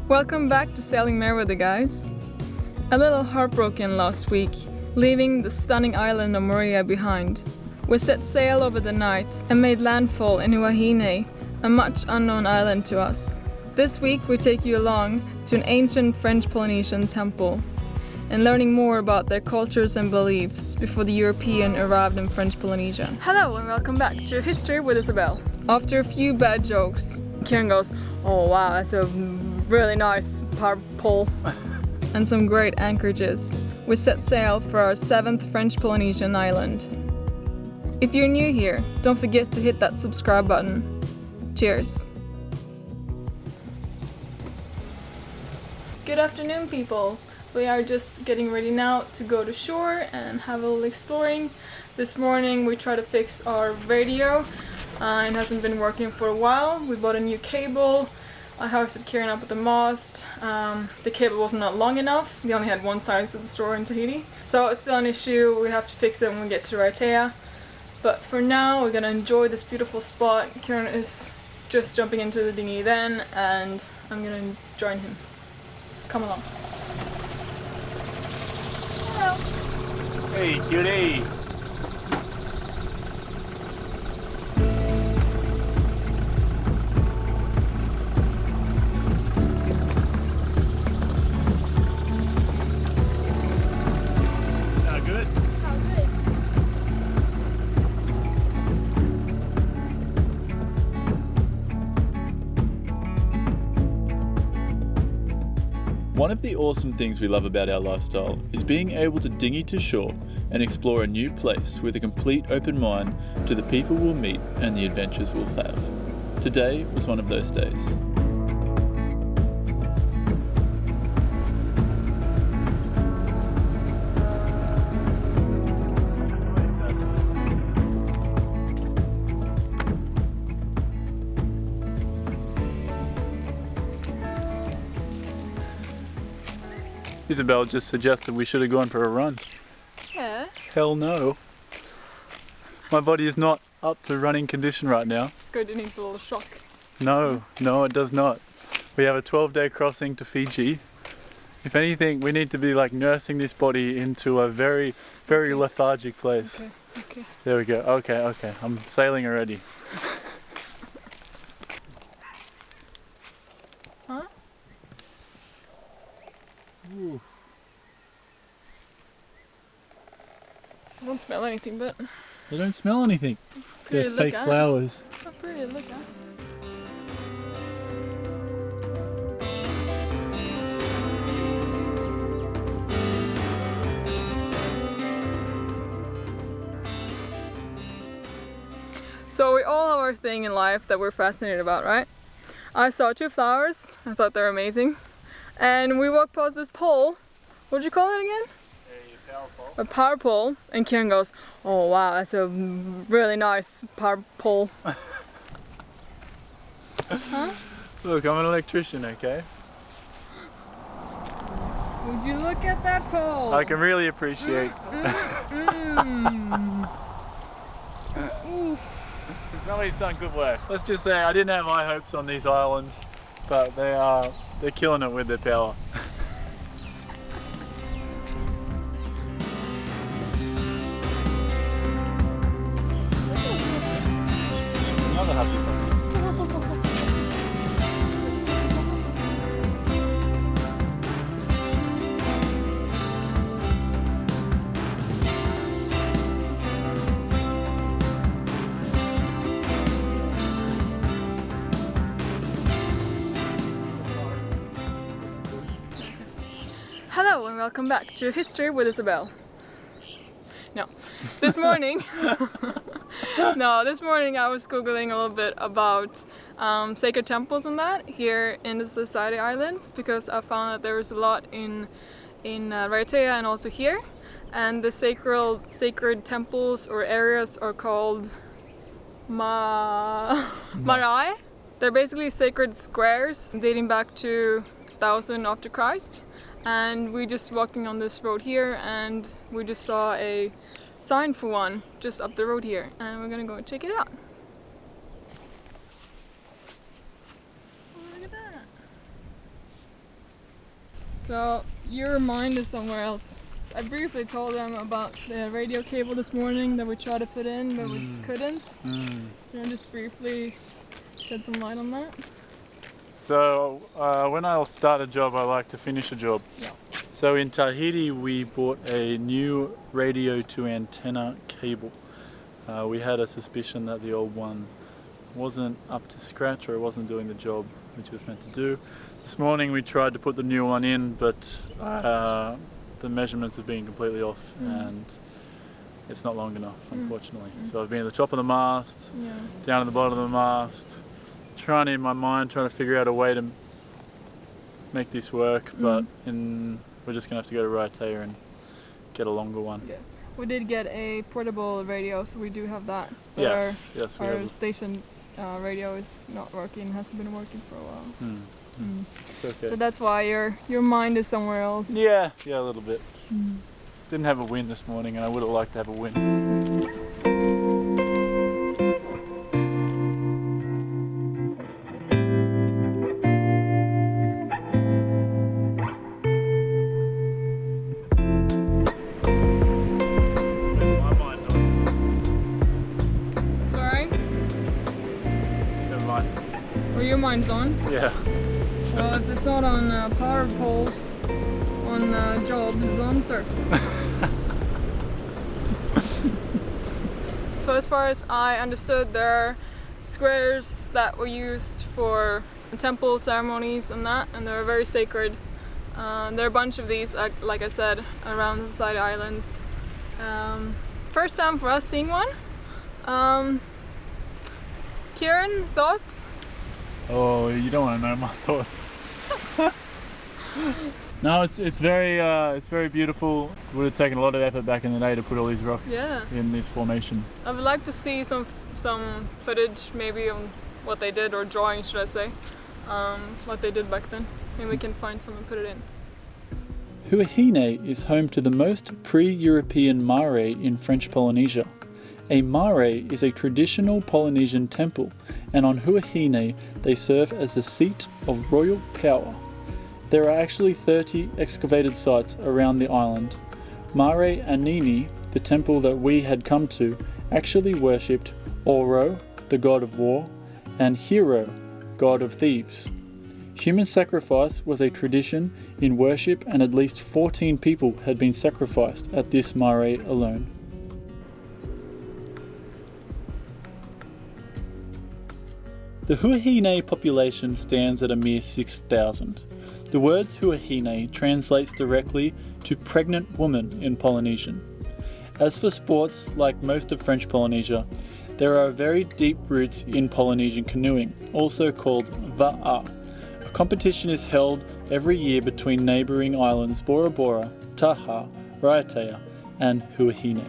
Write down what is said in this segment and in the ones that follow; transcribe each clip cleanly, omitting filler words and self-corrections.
Welcome back to Sailing Merewether, guys. A little heartbroken last week, leaving the stunning island of Marea behind. We set sail over the night and made landfall in Huahine, a much unknown island to us. This week we take you along to an ancient French Polynesian temple and learning more about their cultures and beliefs before the European arrived in French Polynesia. Hello and welcome back to History with Isabel. After a few bad jokes, Kieran goes, "Oh wow, that's a really nice power pole," and some great anchorages. We set sail for our 7th French Polynesian island. If you're new here, don't forget to hit that subscribe button. Cheers! Good afternoon, people. We are just getting ready now to go to shore and have a little exploring. This morning we tried to fix our radio. It hasn't been working for a while. We bought a new cable. I hoisted Kieran up at the mast. The cable was not long enough. They only had one side of the store in Tahiti. So it's still an issue. We have to fix it when we get to Tahaa. But for now we're gonna enjoy this beautiful spot. Kieran is just jumping into the dinghy then, and I'm gonna join him. Come along. Hello. Hey, cutie! Good? How good? One of the awesome things we love about our lifestyle is being able to dinghy to shore and explore a new place with a complete open mind to the people we'll meet and the adventures we'll have. Today was one of those days. Isabel just suggested we should have gone for a run. Yeah. Hell no. My body is not up to running condition right now. It's good, it needs a little shock. No, it does not. We have a 12-day crossing to Fiji. If anything, we need to be like nursing this body into a very, very lethargic place. Okay. There we go. Okay. I'm sailing already. Huh? Ooh. I don't smell anything, but They don't smell anything. pretty They're to fake look at. flowers. How pretty to look at. So we all have our thing in life that we're fascinated about, right? I saw 2 flowers. I thought they were amazing. And we walked past this pole. What'd you call it again? A power pole. A power pole. And Kieran goes, "Oh wow, that's a really nice power pole." Huh? Look, I'm an electrician, okay? Would you look at that pole? I can really appreciate. Somebody's done good work. Let's just say I didn't have high hopes on these islands, but they're killing it with their power. Another happy one. Hello and welcome back to History with Isabel. No, this morning, this morning I was googling a little bit about sacred temples and that here in the Society Islands, because I found that there was a lot in Marea and also here, and the sacred temples or areas are called Marea. They're basically sacred squares dating back to 1000 after Christ. And we just walking on this road here and we just saw a sign for one just up the road here, and we're gonna go check it out. Oh, look at that. So your mind is somewhere else. I briefly told them about the radio cable this morning that we tried to put in, but we couldn't. Can I just briefly shed some light on that? So when I'll start a job, I like to finish a job. Yeah. So in Tahiti, we bought a new radio to antenna cable. We had a suspicion that the old one wasn't up to scratch, or it wasn't doing the job which it was meant to do. This morning we tried to put the new one in, but the measurements have been completely off and it's not long enough, unfortunately. So I've been at the top of the mast, down at the bottom of the mast, trying to figure out a way to make this work, but we're just gonna have to go to Raiatea and get a longer one. Yeah. We did get a portable radio, so we do have that. But yes, we our have. station radio is not working, hasn't been working for a while. It's okay. So that's why your mind is somewhere else. Yeah, a little bit. Didn't have a win this morning, and I would have liked to have a win. Well, your mind's on. Yeah. Well, if it's not on power poles, on jobs, it's on surfing. So as far as I understood, there are squares that were used for temple ceremonies and that, and they're very sacred. There are a bunch of these, like I said, around the Society Islands. First time for us seeing one. Kieran, thoughts? Oh, you don't want to know my thoughts. No, it's very beautiful. It would have taken a lot of effort back in the day to put all these rocks in this formation. I would like to see some footage, maybe on what they did, or drawing, should I say, what they did back then. Maybe we can find some and put it in. Huahine is home to the most pre-European mare in French Polynesia. A mare is a traditional Polynesian temple, and on Huahine they serve as the seat of royal power. There are actually 30 excavated sites around the island. Mare Anini, the temple that we had come to, actually worshipped Oro, the god of war, and Hero, god of thieves. Human sacrifice was a tradition in worship, and at least 14 people had been sacrificed at this mare alone. The Huahine population stands at a mere 6,000. The words Huahine translates directly to pregnant woman in Polynesian. As for sports, like most of French Polynesia, there are very deep roots in Polynesian canoeing, also called Va'a. A competition is held every year between neighbouring islands Bora Bora, Tahaa, Raiatea and Huahine.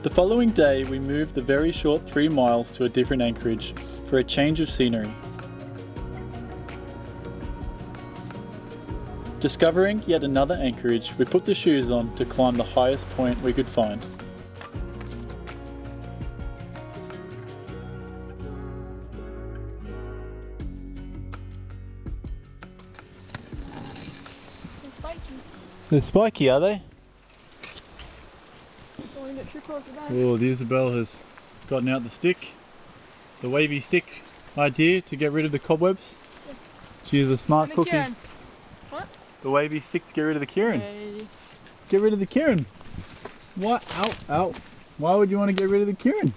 The following day we moved the very short 3 miles to a different anchorage for a change of scenery. Discovering yet another anchorage, we put the shoes on to climb the highest point we could find. They're spiky. They're spiky, are they? Too close to that. Oh, the Isabel has gotten out the stick, the wavy stick idea to get rid of the cobwebs. She is a smart cookie. Kieran. What? The wavy stick to get rid of the Kieran. Hey. Get rid of the Kieran. What? Ow, ow. Why would you want to get rid of the Kieran?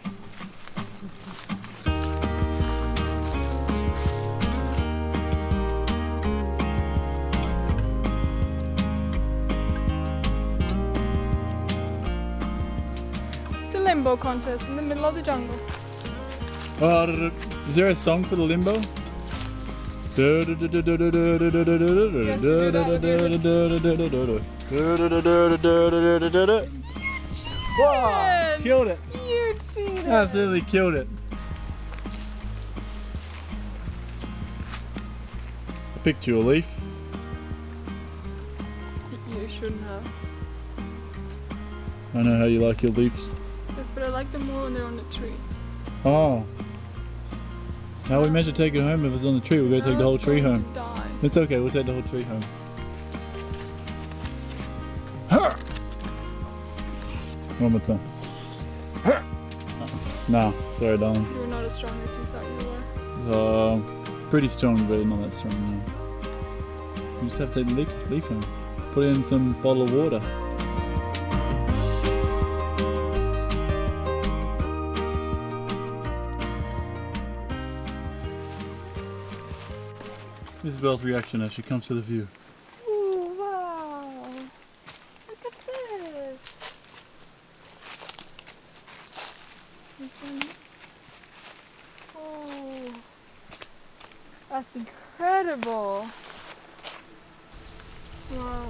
Limbo contest in the middle of the jungle. Oh, is there a song for the limbo? Wow, killed it. You cheated. Absolutely killed it. I picked you a leaf. You shouldn't have. I know how you like your leaves. But I like them more when they're on the tree. Oh. How are we meant to take it home if it's on the tree? We're going to take the whole tree home. Die. It's okay, we'll take the whole tree home. One more time. Nah, sorry darling. You were not as strong as you thought you were. Pretty strong, but not that strong now. You just have to take the leaf home. Put it in some bottle of water. Isabel's reaction as she comes to the view. Ooh, wow. Look at this. Oh, that's incredible. Wow.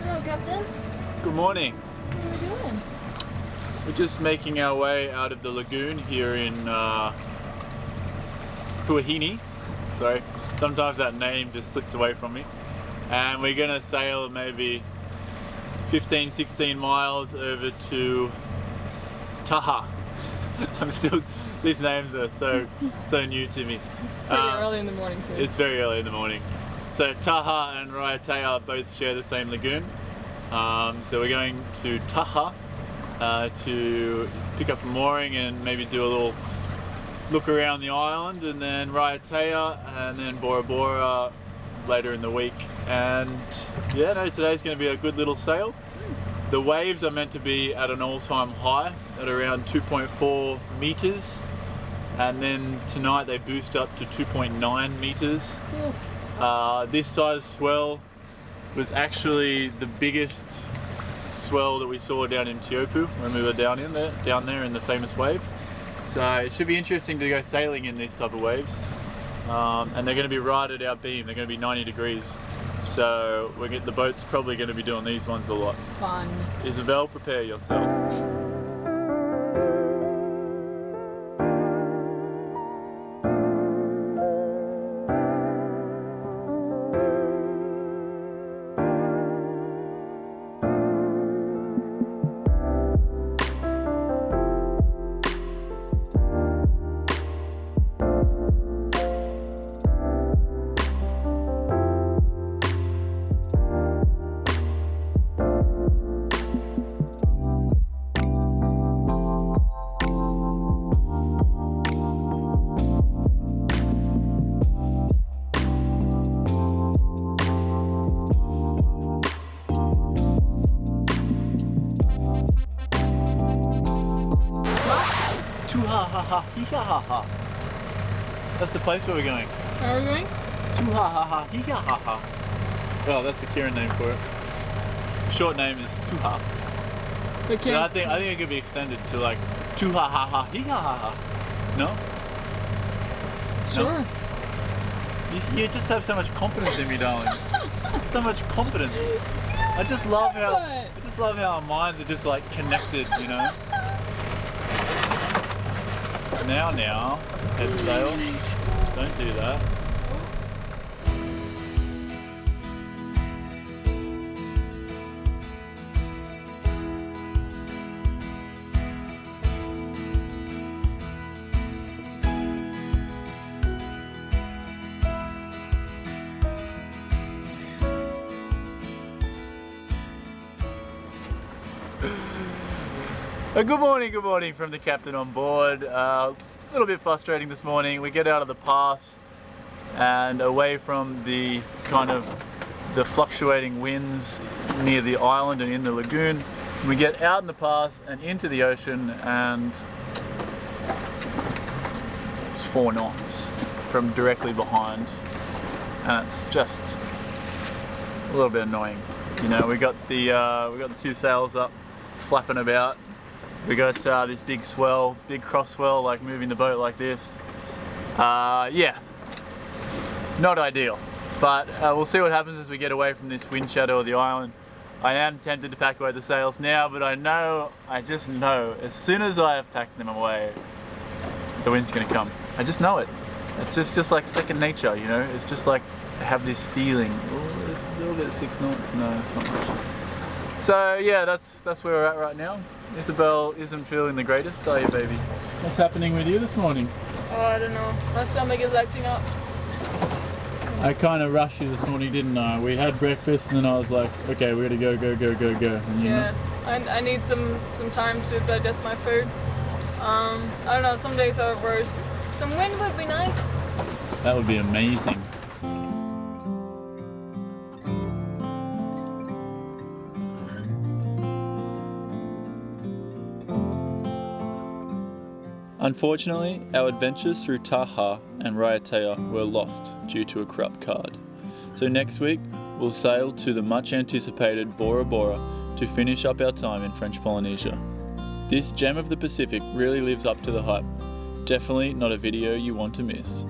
Hello, Captain. Good morning. What are we doing? We're just making our way out of the lagoon here in Huahine. Sorry, sometimes that name just slips away from me. And we're gonna sail maybe 15-16 miles over to Tahaa. These names are so new to me. It's pretty early in the morning too. It's very early in the morning. So Tahaa and Marea Temples both share the same lagoon. So we're going to Tahaa to pick up a mooring and maybe do a little look around the island, and then Marea Temples and then Bora Bora later in the week. And yeah, no, today's going to be a good little sail. The waves are meant to be at an all-time high at around 2.4 meters, and then tonight they boost up to 2.9 meters. This size swell was actually the biggest swell that we saw down in Teopu when we were down there in the famous wave. So it should be interesting to go sailing in these type of waves. And they're going to be right at our beam. They're going to be 90 degrees. So the boat's probably going to be doing these ones a lot. Fun. Isabel, prepare yourself. Tuhahaha. That's the place where we're going. Where are we going? Tuhahaha. Well, that's the Kieran name for it. The short name is Tahaa. We So I think it could be extended to like Tuhahaha. No? Sure. You just have so much confidence in me, darling. So much confidence. I just love how our minds are just like connected, you know. Now, head sail. Don't do that. Good morning from the captain on board. A little bit frustrating this morning. We get out of the pass and away from the kind of the fluctuating winds near the island and in the lagoon. We get out in the pass and into the ocean, and it's 4 knots from directly behind, and it's just a little bit annoying. You know, we got the 2 sails up, flapping about, We got this big swell, big cross swell, like moving the boat like this. Yeah, not ideal, but we'll see what happens as we get away from this wind shadow of the island. I am tempted to pack away the sails now, but I just know, as soon as I have packed them away, the wind's gonna come. I just know it. It's just like second nature, you know? It's just like, I have this feeling. Oh, there's a little bit of 6 knots. No, it's not much. So yeah, that's where we're at right now. Isabel isn't feeling the greatest, are you, baby? What's happening with you this morning? Oh, I don't know. My stomach is acting up. I kind of rushed you this morning, didn't I? We had breakfast and then I was like, okay, we're gonna go. And yeah, I need some time to digest my food. I don't know, some days are worse. Some wind would be nice. That would be amazing. Unfortunately, our adventures through Tahaa and Marea were lost due to a corrupt card. So next week, we'll sail to the much anticipated Bora Bora to finish up our time in French Polynesia. This gem of the Pacific really lives up to the hype. Definitely not a video you want to miss.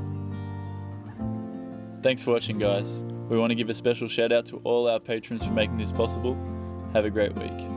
Thanks for watching, guys. We want to give a special shout out to all our patrons for making this possible. Have a great week.